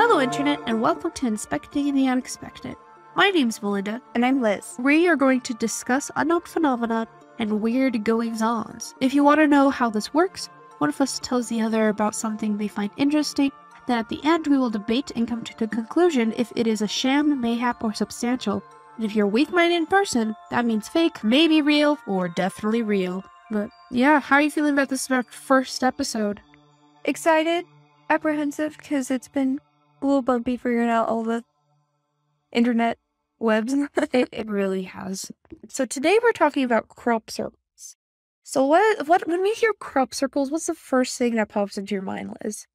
Hello, Internet, and welcome to Inspecting the Unexpected. My name's Melinda. And I'm Liz. We are going to discuss unknown phenomena and weird goings-ons. If you want to know how this works, one of us tells the other about something they find interesting, then at the end we will debate and come to the conclusion if it is a sham, mayhap, or substantial. And if you're weak-minded in person, that means fake, maybe real, or definitely real. But yeah, how are you feeling about this first episode? Excited, apprehensive, because it's been a little bumpy figuring out all the internet webs. It really has. So today we're talking about crop circles. So what when we hear crop circles, what's the first thing that pops into your mind, Liz?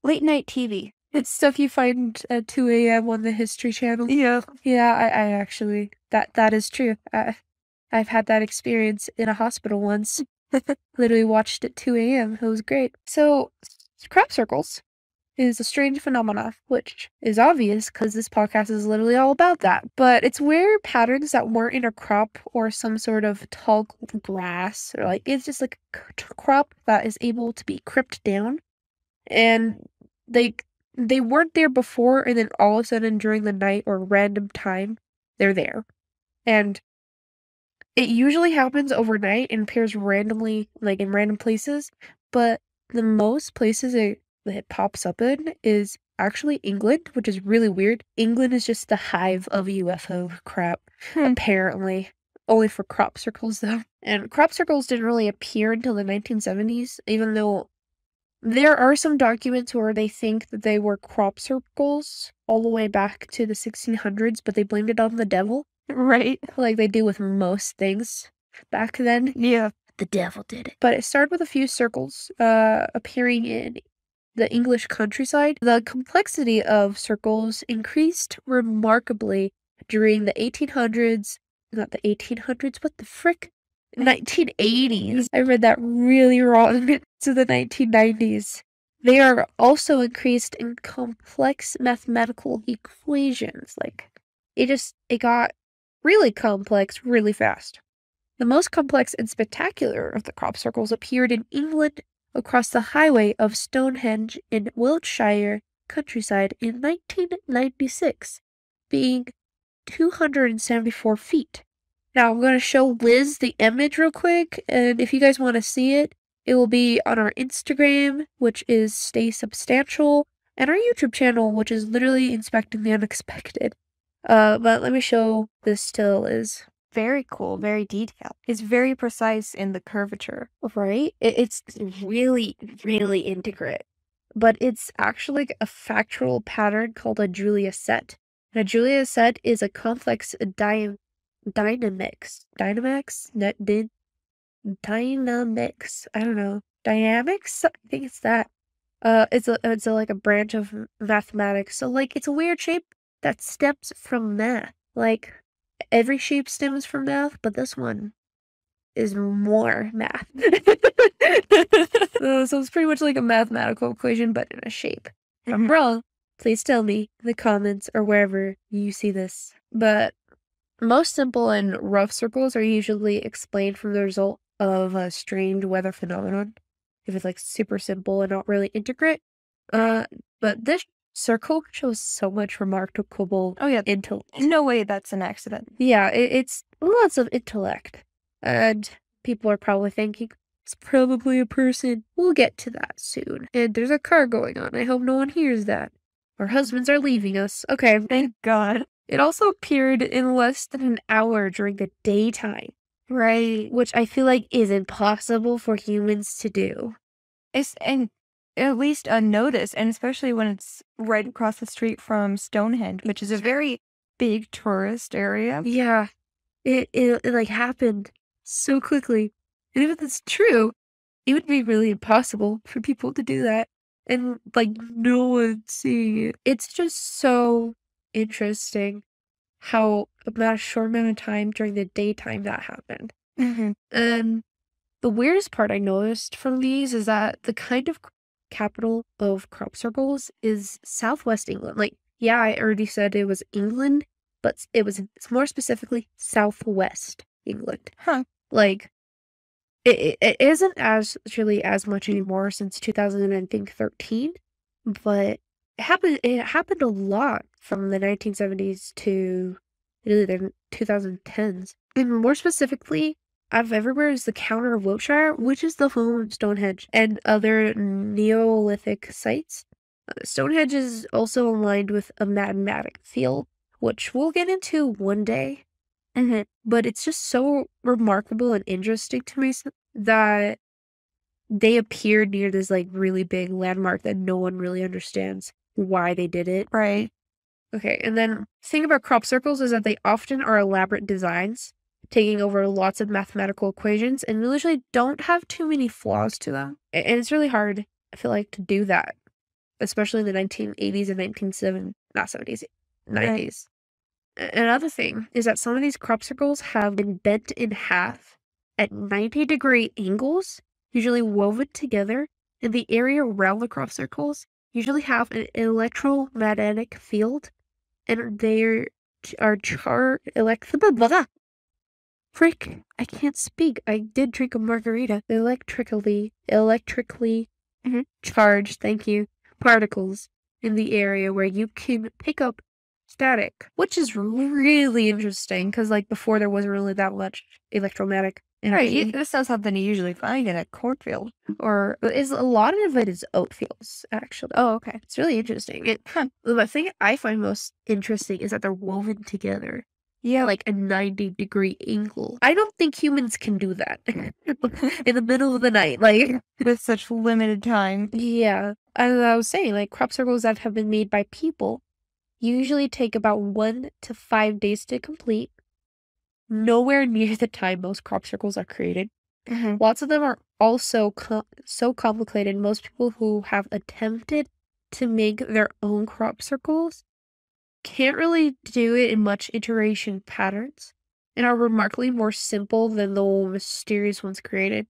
Late night TV. It's stuff you find at 2 a.m. on the History Channel. Yeah. Yeah, I actually that is true. I've had that experience in a hospital once. Literally watched at 2 a.m. It was great. So crop circles is a strange phenomena, which is obvious because this podcast is literally all about that. But it's where patterns that weren't in a crop or some sort of tall grass, or it's just like a crop that is able to be crimped down, and they weren't there before, and then all of a sudden during the night or random time, they're there. And it usually happens overnight and appears randomly, in random places, but the most places it pops up in is actually England, which is really weird. England is just the hive of UFO crap, apparently. Only for crop circles, though. And crop circles didn't really appear until the 1970s, even though there are some documents where they think that they were crop circles all the way back to the 1600s, but they blamed it on the devil. Right. Like they do with most things back then. Yeah. The devil did it. But it started with a few circles appearing in the English countryside. The complexity of circles increased remarkably during the 1800s. Not the 1800s, what the frick? 1980s. I read that really wrong. To the 1990s. They are also increased in complex mathematical equations. It got really complex really fast. The most complex and spectacular of the crop circles appeared in England across the highway of Stonehenge in Wiltshire countryside in 1996, being 274 feet. Now I'm going to show Liz the image real quick, and if you guys want to see it, it will be on our Instagram, which is Stay Substantial, and our YouTube channel, which is literally Inspecting the Unexpected. But let me show this to Liz. Very cool, very detailed. It's very precise in the curvature. Right? It's really, really intricate. But it's actually a factual pattern called a Julia set. And a Julia set is a complex dynamics. I don't know. Dynamics? I think it's that. It's a branch of mathematics. So it's a weird shape that stems from math. Every shape stems from math, but this one is more math. So it's pretty much like a mathematical equation, but in a shape. If I'm wrong, please tell me in the comments or wherever you see this. But most simple and rough circles are usually explained from the result of a strange weather phenomenon. If it's super simple and not really intricate. But this circle shows so much remarkable intellect. No way that's an accident. Yeah, it's lots of intellect. And people are probably thinking, it's probably a person. We'll get to that soon. And there's a car going on. I hope no one hears that. Our husbands are leaving us. Okay. Thank God. It also appeared in less than an hour during the daytime. Right. Which I feel like is impossible for humans to do. And at least unnoticed, and especially when it's right across the street from Stonehenge, which is a very big tourist area. Yeah. It happened so quickly. And if it's true, it would be really impossible for people to do that. And no one seeing it. It's just so interesting how about a short amount of time during the daytime that happened. Mm-hmm. And the weirdest part I noticed from these is that the kind of capital of crop circles is Southwest England. Yeah, I already said it was England, but it's more specifically Southwest England. Huh. It isn't as much anymore since 2013, but It happened a lot from the 1970s to really the 2010s. And more specifically, out of everywhere is the Counter of Wiltshire, which is the home of Stonehenge and other Neolithic sites. Stonehenge is also aligned with a magmatic field, which we'll get into one day. But it's just so remarkable and interesting to me that they appeared near this like really big landmark that no one really understands why they did it. Right. Okay, and then the thing about crop circles is that they often are elaborate designs, taking over lots of mathematical equations, and usually don't have too many flaws to them. And it's really hard, I feel like, to do that, especially in the 1980s and 90s. Right. Another thing is that some of these crop circles have been bent in half at 90-degree angles, usually woven together, and the area around the crop circles usually have an electromagnetic field, and they are Frick, I can't speak. I did drink a margarita. Electrically charged, thank you, particles in the area where you can pick up static, which is really interesting because, like, before there wasn't really that much electromagnetic energy. Right. This is something you usually find in a cornfield. Or is a lot of it is oat fields, actually. Oh, okay. It's really interesting. The thing I find most interesting is that they're woven together. Yeah. Like a 90-degree angle. I don't think humans can do that in the middle of the night. Like, with such limited time. yeah. As I was saying, like crop circles that have been made by people usually take about 1 to 5 days to complete. Nowhere near the time most crop circles are created. Lots of them are also so complicated. Most people who have attempted to make their own crop circles can't really do it in much iteration patterns and are remarkably more simple than the mysterious ones created.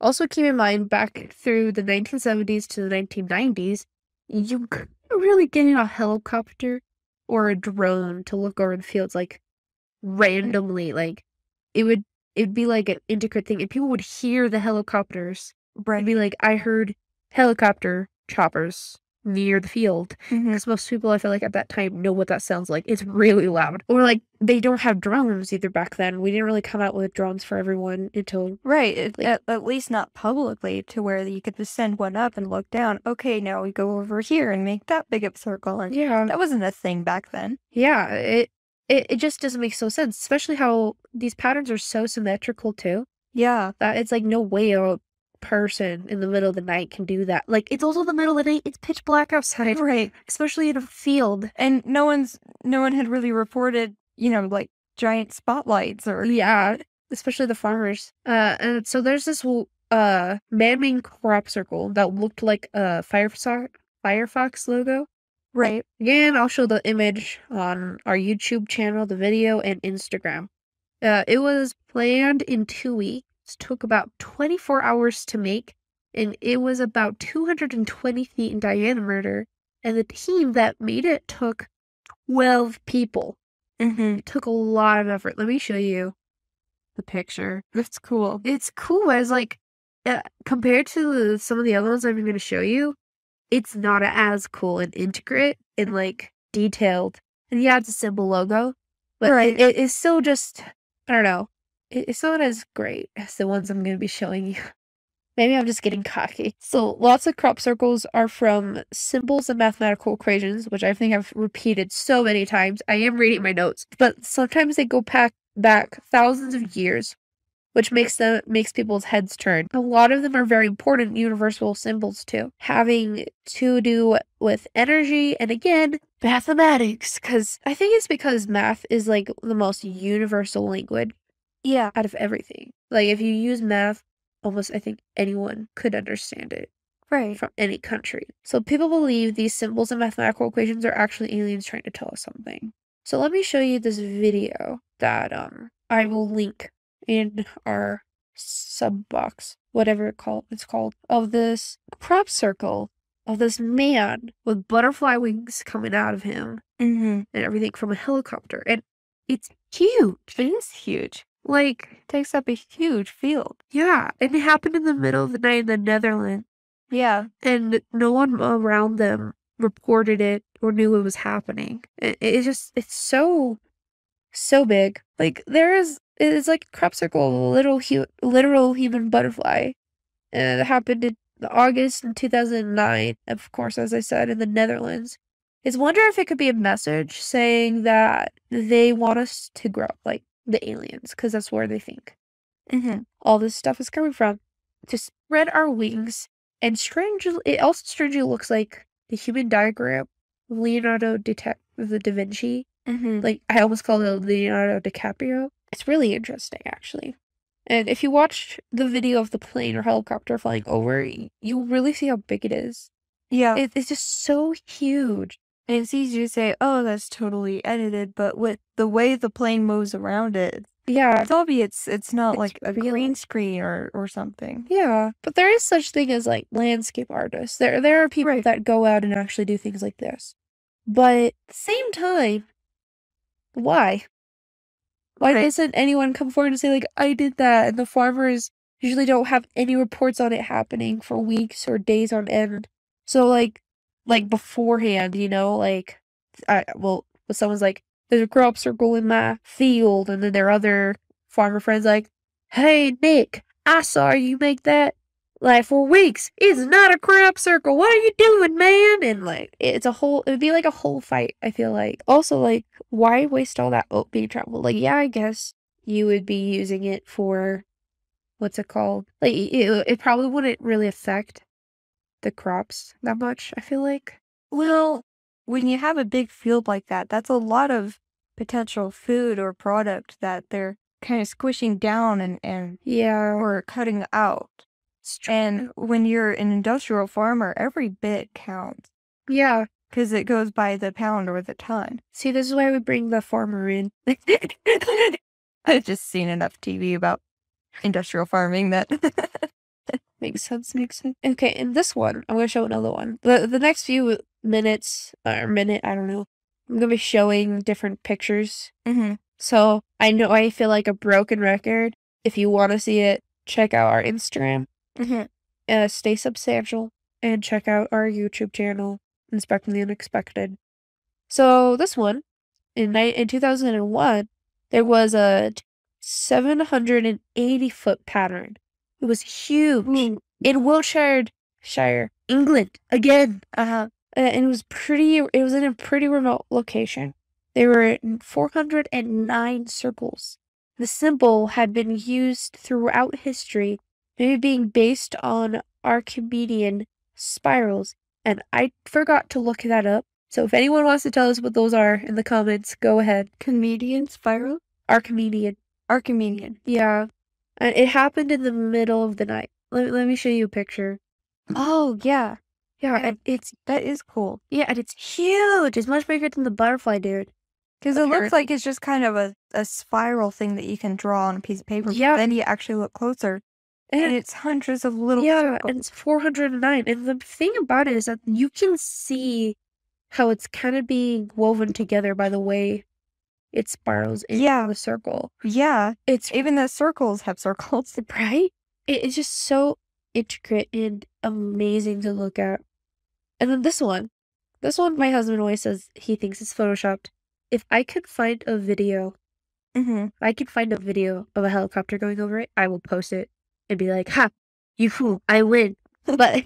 Also, keep in mind, back through the 1970s to the 1990s, you couldn't really get in a helicopter or a drone to look over the fields like randomly. Like it'd be like an intricate thing, and people would hear the helicopters. It'd be like, I heard helicopter choppers near the field, because most people, I feel like, at that time know what that sounds like. It's really loud. Or like they don't have drones either back then. We didn't really come out with drones for everyone until at least not publicly, to where you could just send one up and look down. Okay, now we go over here and make that big of a circle. And yeah, that wasn't a thing back then. Yeah, it just doesn't make so sense, especially how these patterns are so symmetrical too. Yeah, that it's like no way a person in the middle of the night can do that. Like, it's also the middle of the night. It's pitch black outside, right. especially in a field. And no one had really reported, like giant spotlights or especially the farmers. And so there's this man-made crop circle that looked like a Firefox logo. Right. Again, I'll show the image on our YouTube channel, the video, and Instagram. It was planned in 2 weeks. Took about 24 hours to make, and it was about 220 feet in diameter, and the team that made it took 12 people. It took a lot of effort. Let me show you the picture. That's cool. It's cool. As like, compared to some of the other ones I'm going to show you, it's not as cool and intricate and like detailed. And yeah, it's a simple logo, but it is still just, I don't know. It's not as great as the ones I'm going to be showing you. Maybe I'm just getting cocky. So lots of crop circles are from symbols and mathematical equations, which I think I've repeated so many times. I am reading my notes, but sometimes they go back thousands of years, which makes people's heads turn. A lot of them are very important universal symbols too, having to do with energy and, again, mathematics. I think it's because math is like the most universal language. Yeah. Out of everything. Like, if you use math, almost, I think, anyone could understand it. Right. From any country. So people believe these symbols and mathematical equations are actually aliens trying to tell us something. So let me show you this video that I will link in our sub box, whatever it's called, of this crop circle of this man with butterfly wings coming out of him and everything from a helicopter. And it's huge. It is huge. Like, it takes up a huge field. Yeah, and it happened in the middle of the night in the Netherlands. Yeah. And no one around them reported it or knew it was happening. It's so big. Like it's like a crop circle, literal human butterfly. And it happened in August in 2009, of course, as I said, in the Netherlands. Is wonder if it could be a message saying that they want us to grow, like the aliens, because that's where they think all this stuff is coming from. To spread our wings, and it also strangely looks like the human diagram of Da Vinci. Like, I almost called it Leonardo DiCaprio. It's really interesting, actually. And if you watch the video of the plane or helicopter flying over, you'll really see how big it is. Yeah. It's just so huge. And it's easy to say, oh, that's totally edited, but with the way the plane moves around it, Yeah. it's obvious it's not It's like a real. green screen or something. Yeah. But there is such thing as like landscape artists. There are people that go out and actually do things like this. But at the same time, why? Why doesn't anyone come forward and say, like, I did that? And the farmers usually don't have any reports on it happening for weeks or days on end. So, like beforehand, you know, like, someone's like, there's a crop circle in my field, and then their other farmer friend's like, hey, Nick, I saw you make that, like, for weeks. It's not a crop circle. What are you doing, man? And, like, it would be like a whole fight, I feel like. Also, like, why waste all that oat being traveled? Like, yeah, I guess you would be using it for, what's it called? Like, it probably wouldn't really affect the crops that much, I feel like. Well, when you have a big field like that, that's a lot of potential food or product that they're kind of squishing down and Yeah. or cutting out. And when you're an industrial farmer, every bit counts. Yeah. Because it goes by the pound or the ton. See, this is why we bring the farmer in. I've just seen enough TV about industrial farming that makes sense. Okay, in this one, I'm gonna show another one. The next few minutes or minute, I don't know. I'm gonna be showing different pictures. So I feel like a broken record. If you want to see it, check out our Instagram. Stay substantial, and check out our YouTube channel, Inspecting the Unexpected. So this one, in 2001, there was a 780-foot pattern. It was huge in Wiltshire, England again. And it was in a pretty remote location. There were 409 circles. The symbol had been used throughout history, maybe being based on Archimedean spirals. And I forgot to look that up. So if anyone wants to tell us what those are in the comments, go ahead. Comedian spiral? Archimedean. Yeah. And it happened in the middle of the night. Let me show you a picture. Oh, yeah. Yeah, and that is cool. Yeah, and it's huge. It's much bigger than the butterfly, dude. Because it looks like it's just kind of a spiral thing that you can draw on a piece of paper. Yeah. But then you actually look closer, and it's hundreds of little circles. And it's 409. And the thing about it is that you can see how it's kind of being woven together by the way it spirals into the circle. Yeah. Even the circles have circles. Right? It's just so intricate and amazing to look at. And then this one, my husband always says he thinks it's photoshopped. If I could find a video, of a helicopter going over it, I will post it and be like, ha, you fool, I win. But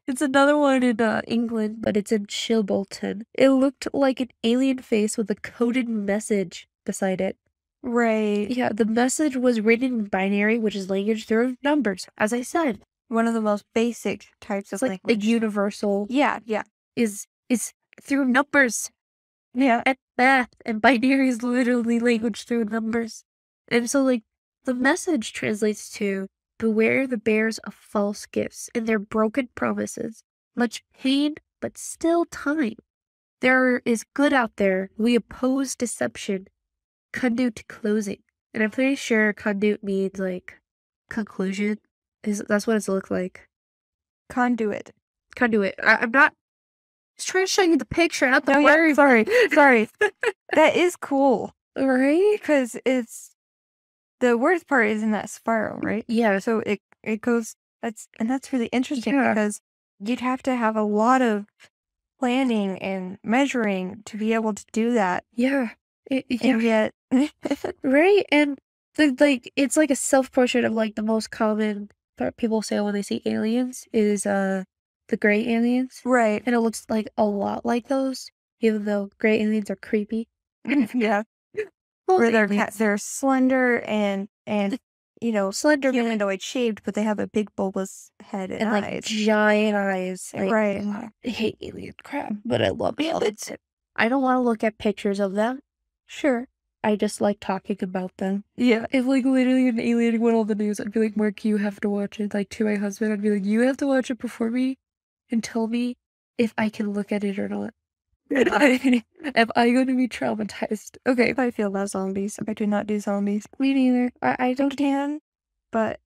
it's another one in England, but it's in Chilbolton. It looked like an alien face with a coded message beside it. Right. Yeah, the message was written in binary, which is language through numbers, as I said. One of the most basic types of language. Like a universal. Yeah. Is through numbers. Yeah. And math. And binary is literally language through numbers. And so, like, the message translates to, beware the bearers of false gifts and their broken promises. Much pain, but still time. There is good out there. We oppose deception. Conduit closing. And I'm pretty sure conduit means, like, conclusion. That's what it's looked like. Conduit. I'm not just trying to show you the picture, not the word. Sorry. That is cool. Right? Because the worst part is in that spiral, right? Yeah. So it goes, that's really interesting because you'd have to have a lot of planning and measuring to be able to do that. Yeah. And yet, Right? And it's like a self-portrait of like the most common part people say when they see aliens is the gray aliens. right. And it looks like a lot like those, even though gray aliens are creepy. Yeah. Well, Where they're slender and slender humanoid shaped, but they have a big bulbous head and and like eyes. giant eyes. Like, Right. I hate alien crap, but I love aliens. I don't want to look at pictures of them. Sure. I just like talking about them. Yeah. If like literally an alien went on the news, I'd be like, Mark, you have to watch it. Like to my husband, I'd be like, you have to watch it before me and tell me if I can look at it or not. Am I going to be traumatized? Okay. I feel about zombies. I do not do zombies. Me neither. I I don't. can, but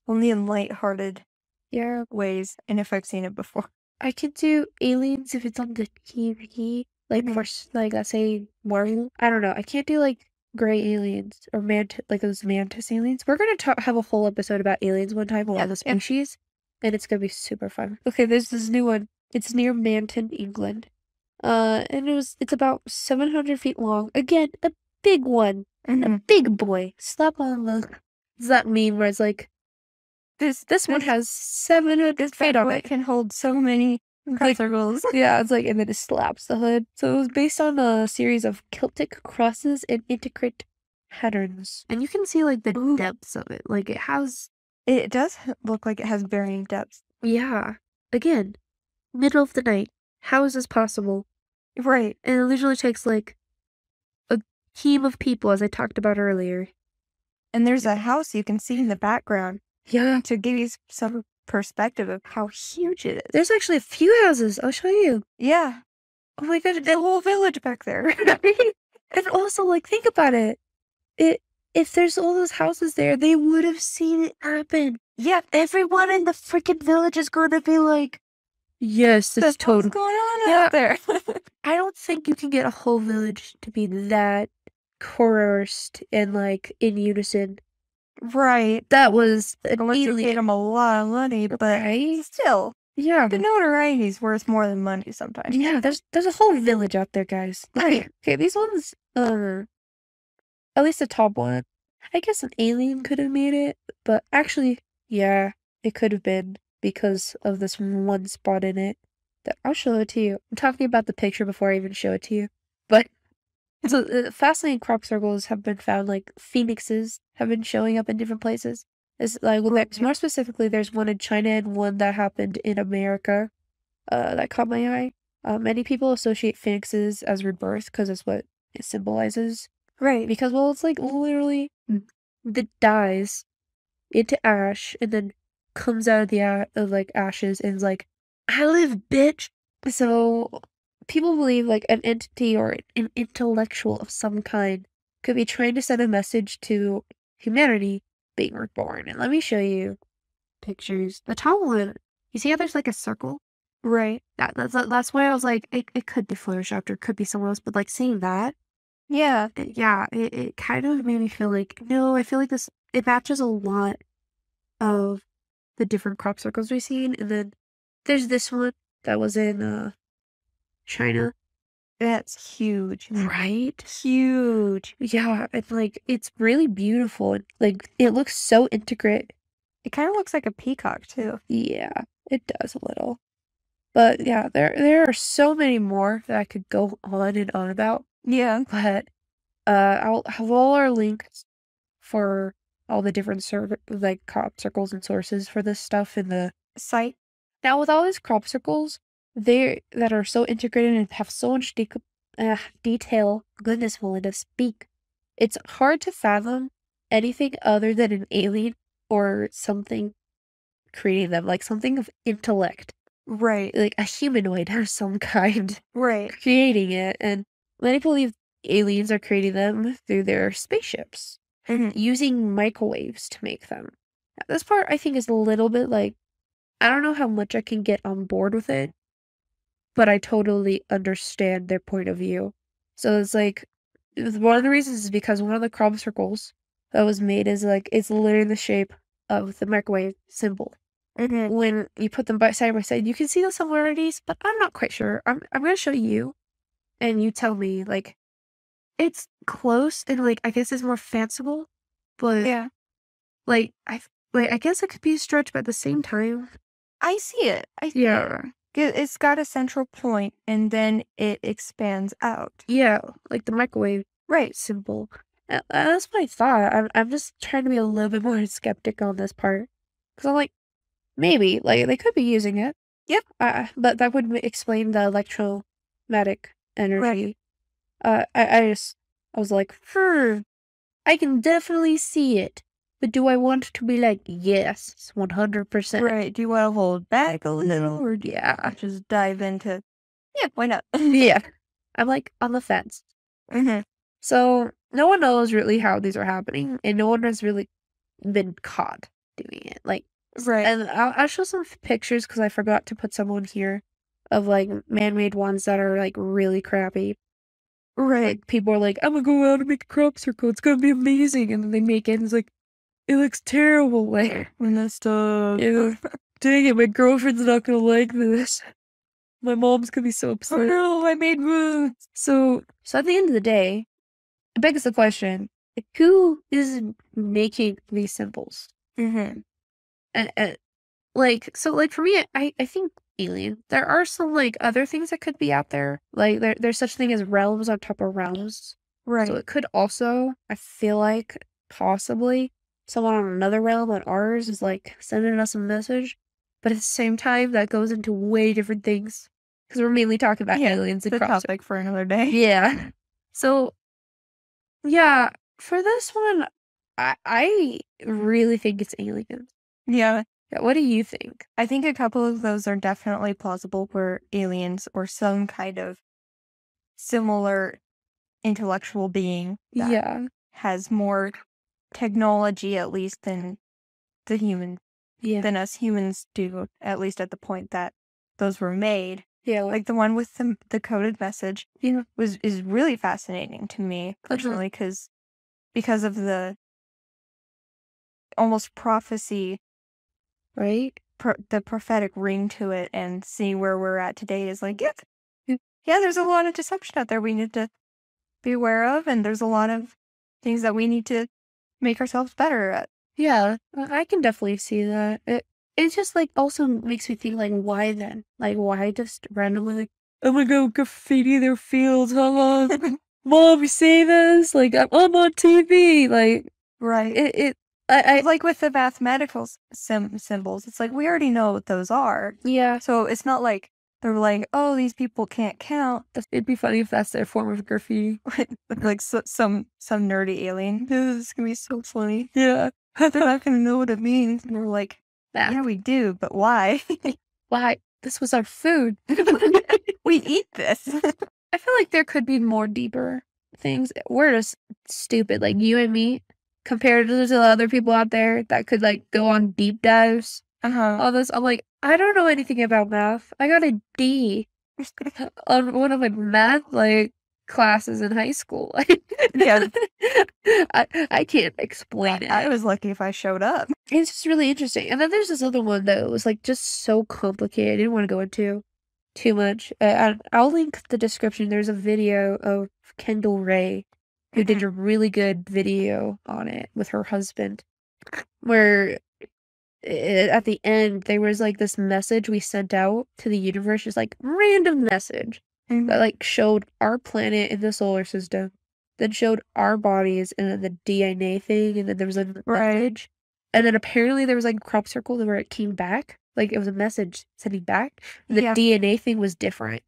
only in lighthearted Yeah. ways, and if I've seen it before. I could do aliens if it's on the TV. Like for like let's say Marvel. I don't know. I can't do like gray aliens or like those mantis aliens. We're gonna have a whole episode about aliens one time, all the species, and it's gonna be super fun. Okay, there's this new one. It's near Manton, England. And it's about 700 feet long. Again, a big one, a big boy. Slap on the. Does that mean where it's like this one has 700 feet on it? Can hold so many crop circles. Yeah, it's like, and then it slaps the hood. So it was based on a series of Celtic crosses and intricate patterns. And you can see like the depths of it. Like It does look like it has varying depths. Yeah. Again, middle of the night. How is this possible? Right. And it literally takes like a team of people, as I talked about earlier. And there's a house you can see in the background. Yeah. To give you some perspective of how huge it is. There's actually a few houses. I'll show you. Yeah. Oh my god, the whole village back there. And also, like, think about it. If there's all those houses there, they would have seen it happen. Yeah. Everyone in the freaking village is going to be like, yes, this is totally what's going on out there. I don't think you can get a whole village to be that coerced and like in unison. Right. That was an Unless you paid them a lot of money, but still. Yeah. The notoriety is worth more than money sometimes. Yeah, there's a whole village out there, guys. Okay, these ones, at least the top one. I guess an alien could have made it, but actually, yeah, it could have been because of this one spot in it. I'll show it to you. I'm talking about the picture before I even show it to you. But so fascinating crop circles have been found, like phoenixes have been showing up in different places. It's like more specifically, there's one in China and one that happened in America. That caught my eye. Many people associate phoenixes as rebirth because that's what it symbolizes. Right. Because, well, it's like literally that dies into ash and then comes out of the like ashes and is like, I live, bitch. So people believe like an entity or an intellectual of some kind could be trying to send a message to humanity being reborn. And let me show you pictures. The top one, you see how there's like a circle? Right. That's why I was like, it could be photoshopped or it could be somewhere else, but like seeing that, yeah, it kind of made me feel like, no, I feel like it matches a lot of the different crop circles we've seen. And then there's this one that was in China. That's huge. Right? Huge. Yeah, and like it's really beautiful. And, like it looks so intricate. It kind of looks like a peacock too. Yeah, it does a little. But yeah, there are so many more that I could go on and on about. Yeah. But I'll have all our links for all the different like crop circles and sources for this stuff in the site. Now with all these crop circles, that are so integrated and have so much detail. Goodness, Melinda, speak. It's hard to fathom anything other than an alien or something creating them, like something of intellect. Right. Like a humanoid of some kind. Right. Creating it. And many believe aliens are creating them through their spaceships. Using microwaves to make them. This part I think is a little bit like, I don't know how much I can get on board with it, but I totally understand their point of view. So it's like, one of the reasons is because one of the crop circles that was made is like, it's literally the shape of the microwave symbol. when you put them side by side, you can see the similarities, but I'm not quite sure. I'm gonna show you, and you tell me, like, it's close and, like, I guess it's more fanciful, but, Yeah. I guess it could be a stretch, but at the same time I see it. I see it. yeah. It's got a central point, and then it expands out. Yeah, like the microwave Right. symbol. That's what I thought. I'm just trying to be a little bit more skeptic on this part, because 'cause I'm like, maybe, like, they could be using it, Yep. but that would explain the electromagnetic Right. energy. I was like, I can definitely see it, but do I want to be like, yes, 100%? Right. Do you want to hold back a little, or do you Yeah, just dive into? Yeah, why not? yeah. I'm like on the fence. hmm So no one knows really how these are happening, and no one has really been caught doing it. Like, Right. and I'll show some pictures because I forgot to put some on here of like man-made ones that are like really crappy. Right. Like people are like, I'm gonna go out and make a crop circle. It's gonna be amazing, and then they make it, and it's like, it looks terrible. Like, Messed up. ew, dang it, my girlfriend's not gonna like this. My mom's gonna be so Oh upset. no, I made moves. So at the end of the day, it begs the question, like, who is making these symbols? Mm-hmm. And like for me, I think alien. There are some like other things that could be out there. Like there's such thing as realms on top of realms. So Right. it could also, I feel like possibly someone on another realm on ours is like sending us a message. But at the same time, that goes into way different things. Because we're mainly talking about Yeah. aliens and The crops. topic for another day. Yeah. So yeah, for this one, I really think it's aliens. Yeah. Yeah, what do you think? I think a couple of those are definitely plausible where aliens or some kind of similar intellectual being that Yeah, has more technology at least than the human yeah, than us humans do, at least at the point that those were made. yeah, Like the one with the coded message yeah. is really fascinating to me personally because of the almost prophecy, Right? the prophetic ring to it, and see where we're at today is like, yeah, Yeah. yeah, there's a lot of deception out there we need to be aware of, and there's a lot of things that we need to make ourselves better at. Yeah, I can definitely see that. It just like also makes me think like why then? Like why just randomly like I'm gonna go graffiti their fields, huh? Mom, you save us? Like I'm on TV. Like Right. it I Like with the mathematical symbols, it's like we already know what those are. yeah. So it's not like they're like, oh, these people can't count. It'd be funny if that's their form of graffiti. Like some nerdy alien. This is gonna be so funny. Yeah. They're not gonna know what it means. And we're like, Math. yeah, we do, but why? Why? This was our food. We eat this. I feel like there could be more deeper things. We're just stupid, like you and me, compared to the other people out there that could like go on deep dives. Uh-huh. All this, I'm like, I don't know anything about math. I got a D on one of my math like classes in high school. Yeah. I can't explain it. I was lucky if I showed up. It's just really interesting. And then there's this other one that was like just so complicated. I didn't want to go into too much. I'll link the description. There's a video of Kendall Ray who did a really good video on it with her husband, where at the end there was like this message we sent out to the universe, just like random message that like showed our planet in the solar system, then showed our bodies, and then the DNA thing, and then there was a message, and then apparently there was like a crop circle where it came back, like it was a message sending back. The Yeah. DNA thing was different.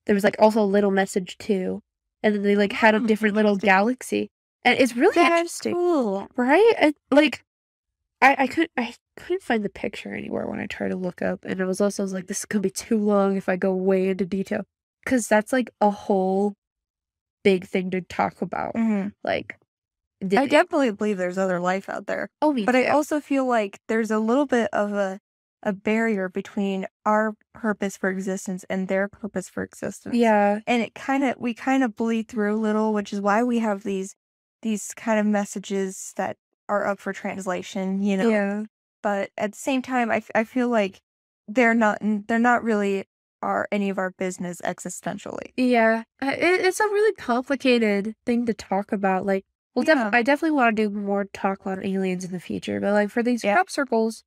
There was like also a little message too, and then they like had a different little galaxy, and it's really That's interesting, cool. right? And like I couldn't find the picture anywhere when I tried to look up, and I was like, this is gonna be too long if I go way into detail, because that's like a whole big thing to talk about. Like, I definitely believe there's other life out there. oh, me But I too. also feel like there's a little bit of a barrier between our purpose for existence and their purpose for existence. Yeah, And we kind of bleed through a little, which is why we have these kind of messages that are up for translation, you know. yeah, but at the same time, I feel like they're not really any of our business existentially. Yeah, it's a really complicated thing to talk about. Like, well, Yeah. I definitely want to do more talk on aliens in the future, but like for these Yeah. crop circles,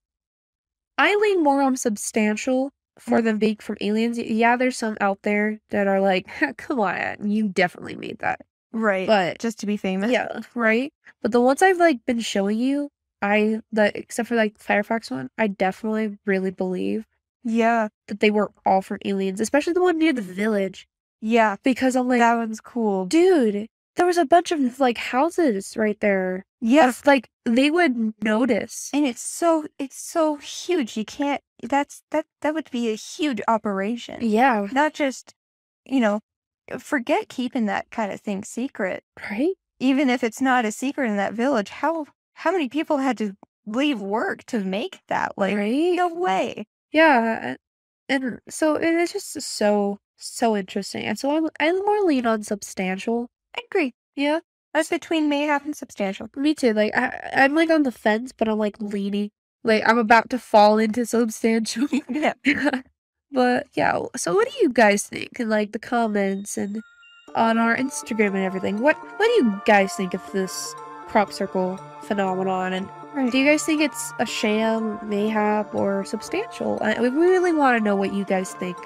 I lean more on substantial for them being from aliens. Yeah, there's some out there that are like, come on, you definitely made that. Right. But Just to be famous. yeah, right? But the ones I've like been showing you, except for like the Firefox one, I definitely really believe Yeah. that they were all from aliens, especially the one near the village. Yeah. Because I'm like, That one's cool. dude, there was a bunch of like houses right there. Yes. Of, like they would notice. And it's so huge. You can't that would be a huge operation. Yeah. Not just, you know, forget keeping that kind of thing secret. Right? Even if it's not a secret in that village, how many people had to leave work to make that? Like, Right? no way. Yeah. And so it is just so interesting. And so I'm more lean on substantial. I agree. Yeah. That's between mayhap and substantial. Me too. Like I'm like on the fence, but I'm like leaning. Like I'm about to fall into substantial. Yeah. But yeah, so what do you guys think in like the comments and on our Instagram and everything? What do you guys think of this crop circle phenomenon? And do you guys think it's a sham, mayhap, or substantial? We really want to know what you guys think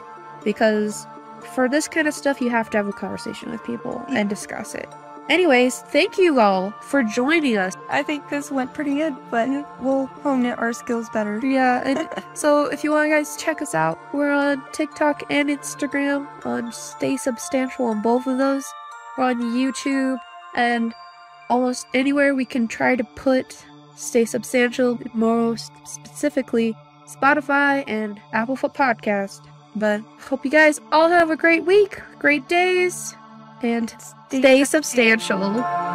because for this kind of stuff, you have to have a conversation with people and discuss it. Anyways, thank you all for joining us. I think this went pretty good, but we'll hone our skills better. Yeah, and so if you want guys check us out, we're on TikTok and Instagram on Stay Substantial on both of those. We're on YouTube and almost anywhere we can try to put Stay Substantial, most specifically Spotify and Apple Podcast. But hope you guys all have a great week, great days, and stay substantial.